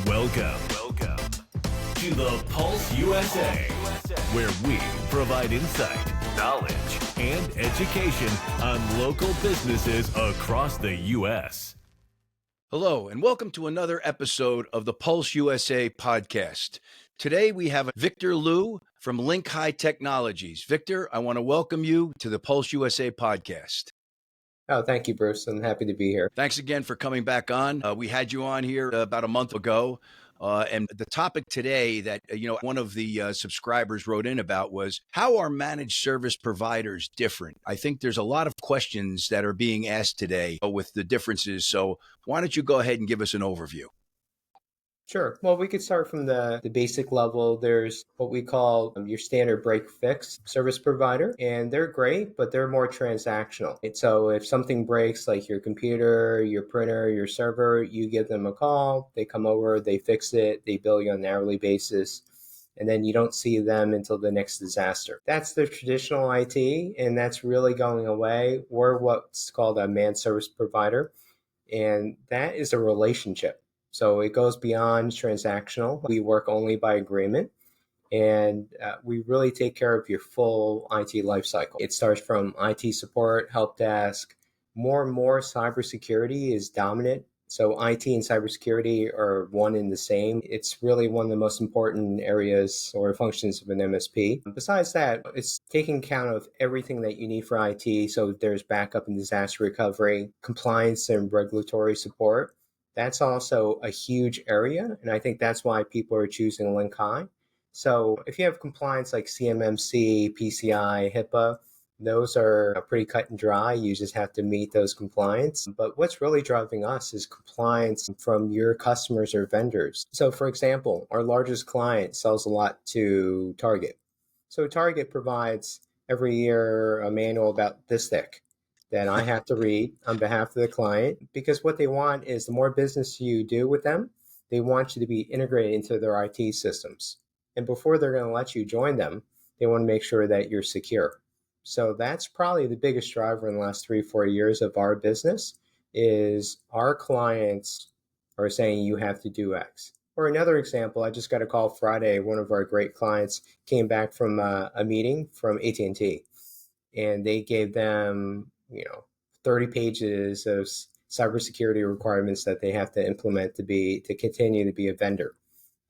Welcome to the Pulse USA, where we provide insight, knowledge, and education on local businesses across the U.S. Hello, and welcome to another episode of the Pulse USA podcast. Today we have Victor Liu from Link High Technologies. Victor, I want to welcome you to the Pulse USA podcast. Oh, thank you, Bruce. I'm happy to be here. Thanks again for coming back on. We had you on here about a month ago. And the topic today that, one of the subscribers wrote in about was, how are managed service providers different? I think there's a lot of questions that are being asked today with the differences. So why don't you go ahead and give us an overview? Sure. Well, we could start from the basic level. There's what we call your standard break fix service provider, and they're great, but they're more transactional. And so if something breaks, like your computer, your printer, your server, you give them a call, they come over, they fix it, they bill you on an hourly basis, and then you don't see them until the next disaster. That's the traditional IT, and that's really going away. We're what's called a managed service provider, and that is a relationship. So it goes beyond transactional. We work only by agreement, and we really take care of your full IT lifecycle. It starts from IT support, help desk. More and more cybersecurity is dominant. So IT and cybersecurity are one and the same. It's really one of the most important areas or functions of an MSP. Besides that, it's taking account of everything that you need for IT. So there's backup and disaster recovery, compliance and regulatory support. That's also a huge area, and I think that's why people are choosing Link High. So if you have compliance like CMMC, PCI, HIPAA, those are pretty cut and dry. You just have to meet those compliance. But what's really driving us is compliance from your customers or vendors. So for example, our largest client sells a lot to Target. So Target provides every year a manual about this thick that I have to read on behalf of the client, because what they want is the more business you do with them, they want you to be integrated into their IT systems. And before they're going to let you join them, they want to make sure that you're secure. So that's probably the biggest driver in the last 3-4 years of our business is our clients are saying you have to do X. Or another example, I just got a call Friday. One of our great clients came back from a meeting from AT&T, and they gave them 30 pages of cybersecurity requirements that they have to implement to continue to be a vendor,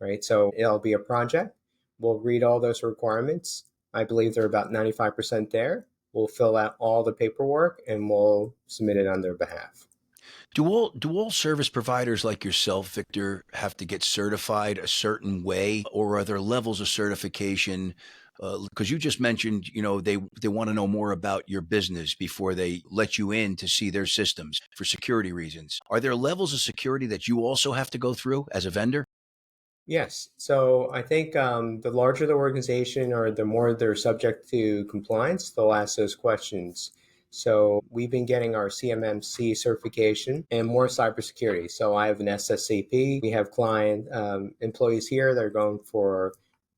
right? So it'll be a project. We'll read all those requirements. I believe they're about 95% there. We'll fill out all the paperwork and we'll submit it on their behalf. Do all service providers like yourself, Victor, have to get certified a certain way, or are there levels of certification? Because you just mentioned, they want to know more about your business before they let you in to see their systems for security reasons. Are there levels of security that you also have to go through as a vendor? Yes. So I think the larger the organization or the more they're subject to compliance, they'll ask those questions. So we've been getting our CMMC certification and more cybersecurity. So I have an SSCP. We have client employees here that are going for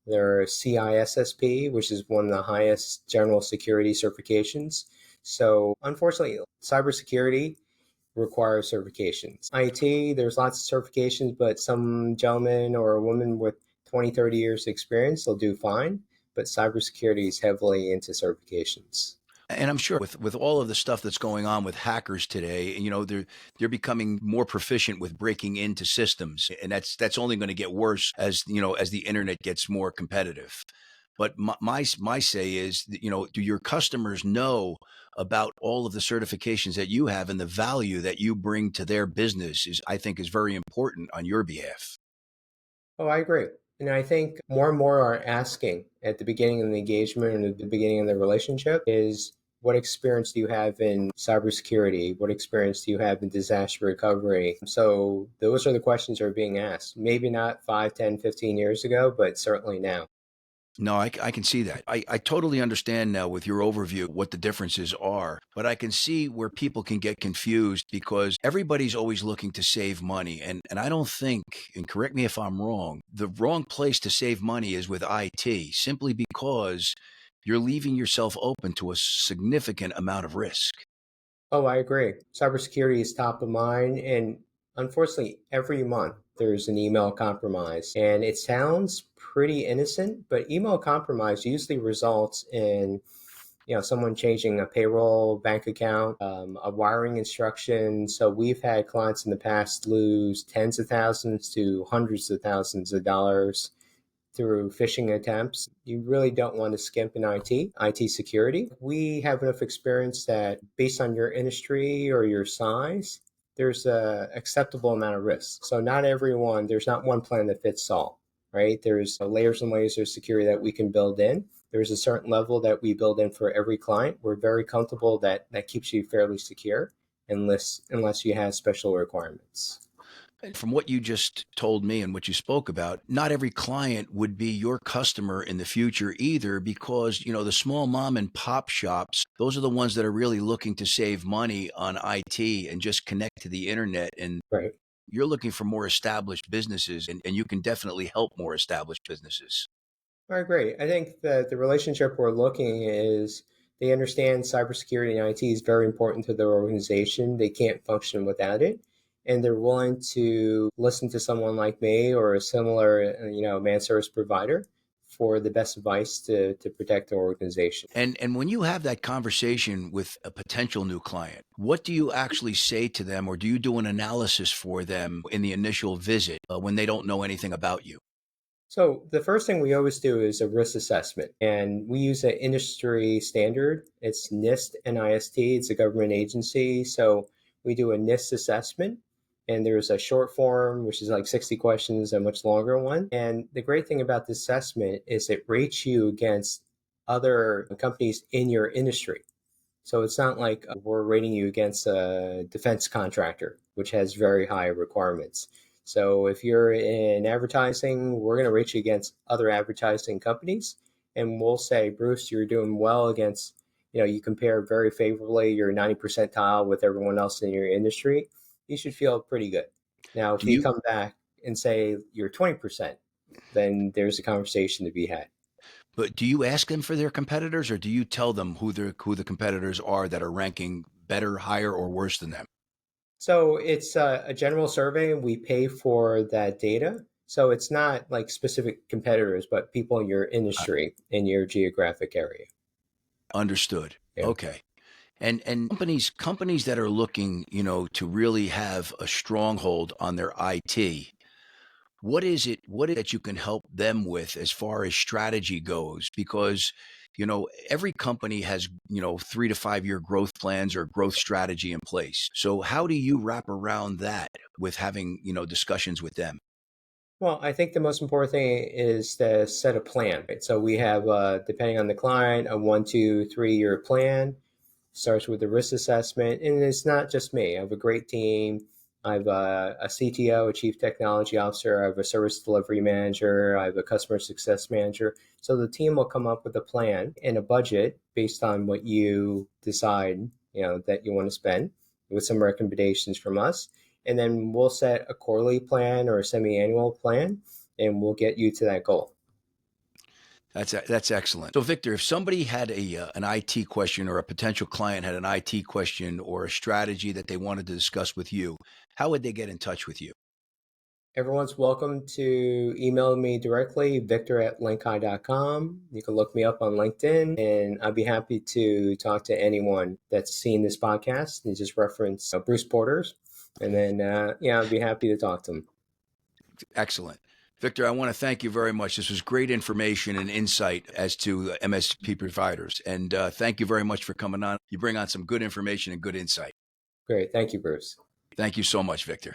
their CISSP, which is one of the highest general security certifications. So unfortunately, cybersecurity requires certifications. IT, there's lots of certifications, but some gentleman or a woman with 20, 30 years experience, they'll do fine. But cybersecurity is heavily into certifications. And I'm sure with all of the stuff that's going on with hackers today, they're becoming more proficient with breaking into systems, and that's only going to get worse as the internet gets more competitive. But my say is, do your customers know about all of the certifications that you have and the value that you bring to their business I think is very important on your behalf. Oh, I agree. And I think more and more are asking at the beginning of the engagement and at the beginning of the relationship is, what experience do you have in cybersecurity? What experience do you have in disaster recovery? So those are the questions that are being asked. Maybe not 5, 10, 15 years ago, but certainly now. No, I can see that. I totally understand now with your overview what the differences are, but I can see where people can get confused because everybody's always looking to save money. And I don't think, and correct me if I'm wrong, the wrong place to save money is with IT, simply because you're leaving yourself open to a significant amount of risk. Oh, I agree. Cybersecurity is top of mind. And Unfortunately, every month there's an email compromise, and it sounds pretty innocent, but email compromise usually results in someone changing a payroll bank account, a wiring instruction. So we've had clients in the past lose tens of thousands to hundreds of thousands of dollars through phishing attempts. You really don't want to skimp in IT security. We have enough experience that based on your industry or your size, there's a acceptable amount of risk. So there's not one plan that fits all, right? There's layers and layers of security that we can build in. There's a certain level that we build in for every client. We're very comfortable that keeps you fairly secure unless you have special requirements. From what you just told me and what you spoke about, not every client would be your customer in the future either, because, the small mom and pop shops, those are the ones that are really looking to save money on IT and just connect to the internet. And right. You're looking for more established businesses, and you can definitely help more established businesses. All right, great. I think that the relationship we're looking is they understand cybersecurity and IT is very important to their organization. They can't function without it. And they're willing to listen to someone like me or a similar, managed service provider for the best advice to protect their organization. And when you have that conversation with a potential new client, what do you actually say to them, or do you do an analysis for them in the initial visit when they don't know anything about you? So the first thing we always do is a risk assessment, and we use an industry standard. It's NIST, NIST. It's a government agency. So we do a NIST assessment. And there's a short form, which is like 60 questions, a much longer one. And the great thing about this assessment is it rates you against other companies in your industry. So it's not like we're rating you against a defense contractor, which has very high requirements. So if you're in advertising, we're going to rate you against other advertising companies. And we'll say, Bruce, you're doing well against, you compare very favorably, you're 90 percentile with everyone else in your industry. You should feel pretty good. Now, if you come back and say you're 20%, then there's a conversation to be had. But do you ask them for their competitors, or do you tell them who the competitors are that are ranking better, higher, or worse than them? So it's a general survey. We pay for that data. So it's not like specific competitors, but people in your industry, in your geographic area. Understood. Yeah. Okay. And companies that are looking, to really have a stronghold on their IT, what is it that you can help them with as far as strategy goes? Because, every company has, 3 to 5 year growth plans or growth strategy in place. So how do you wrap around that with having, discussions with them? Well, I think the most important thing is to set a plan. Right? So we have, depending on the client, a 1, 2, 3 year plan. Starts with the risk assessment, and it's not just me. I have a great team. I have a CTO, a chief technology officer. I have a service delivery manager. I have a customer success manager. So the team will come up with a plan and a budget based on what you decide, that you want to spend, with some recommendations from us. And then we'll set a quarterly plan or a semi-annual plan, and we'll get you to that goal. That's excellent. So, Victor, if somebody had an IT question, or a potential client had an IT question or a strategy that they wanted to discuss with you, how would they get in touch with you? Everyone's welcome to email me directly, victor@linkai.com. You can look me up on LinkedIn, and I'd be happy to talk to anyone that's seen this podcast and just reference Bruce Porters. And then, I'd be happy to talk to them. Excellent. Victor, I want to thank you very much. This was great information and insight as to MSP providers. And thank you very much for coming on. You bring on some good information and good insight. Great. Thank you, Bruce. Thank you so much, Victor.